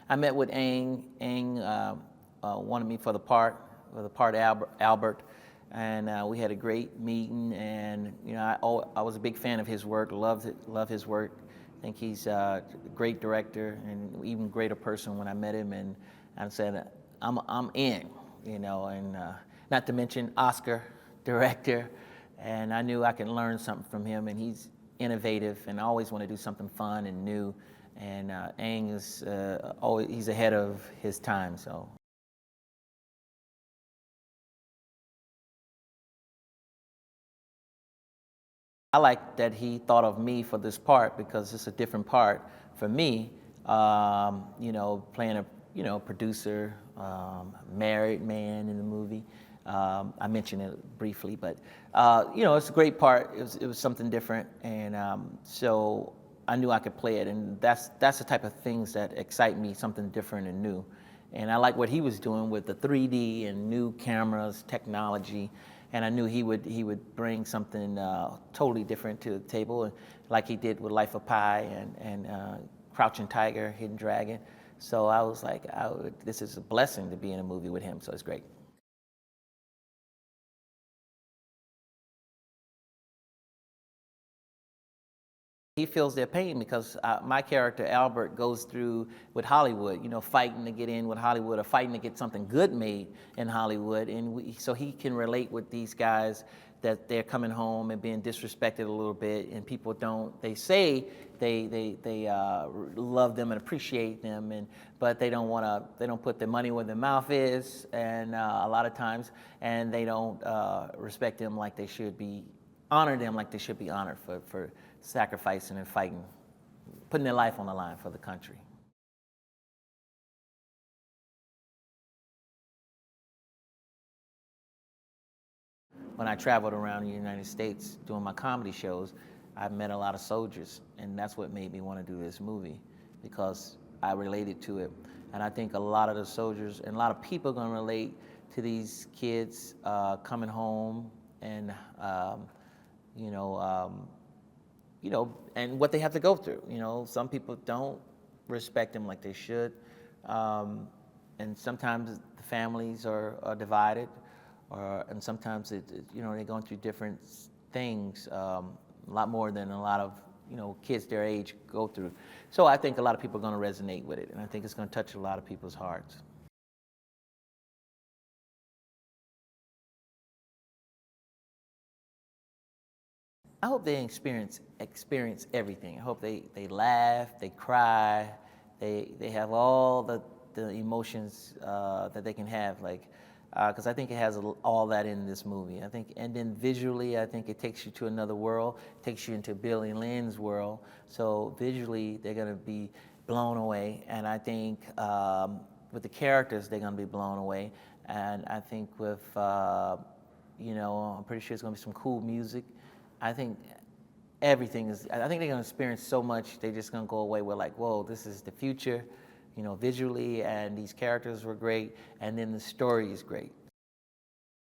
I met with Aang. Aang wanted me for the part Albert, and we had a great meeting. And I was a big fan of his work. Love his work. I think he's a great director and even greater person when I met him. And I said, I'm in, and not to mention Oscar director. And I knew I could learn something from him. And he's innovative and I always want to do something fun and new. And Aang is he's ahead of his time. So. I like that he thought of me for this part because it's a different part for me. Playing a producer, married man in the movie. I mentioned it briefly, but it's a great part. It was something different, and so I knew I could play it, and that's the type of things that excite me, something different and new. And I like what he was doing with the 3D and new cameras, technology. And I knew he would bring something totally different to the table, like he did with Life of Pi and Crouching Tiger, Hidden Dragon. So I was like, this is a blessing to be in a movie with him, so it's great. He feels their pain because my character, Albert, goes through with Hollywood, fighting to get in with Hollywood or fighting to get something good made in Hollywood. And so he can relate with these guys that they're coming home and being disrespected a little bit. And people they say they love them and appreciate them, but they don't put their money where their mouth is, and a lot of times, and they don't respect them like they should be, honor them like they should be honored for sacrificing and fighting, putting their life on the line for the country. When I traveled around the United States doing my comedy shows, I met a lot of soldiers, and that's what made me want to do this movie, because I related to it. And I think a lot of the soldiers and a lot of people are going to relate to these kids coming home and and what they have to go through. Some people don't respect them like they should, and sometimes the families are divided, and sometimes they're going through different things, a lot more than a lot of kids their age go through. So I think a lot of people are going to resonate with it, and I think it's going to touch a lot of people's hearts. I hope they experience everything. I hope they laugh, they cry, they have all the emotions that they can have, because I think it has all that in this movie. I think, and then visually, I think it takes you to another world, takes you into Billy and Lynn's world. So visually, they're going to be blown away, and I think with the characters, they're going to be blown away. And I think with I'm pretty sure it's going to be some cool music. I think I think they're going to experience so much, they're just going to go away with whoa, this is the future, visually, and these characters were great, and then the story is great.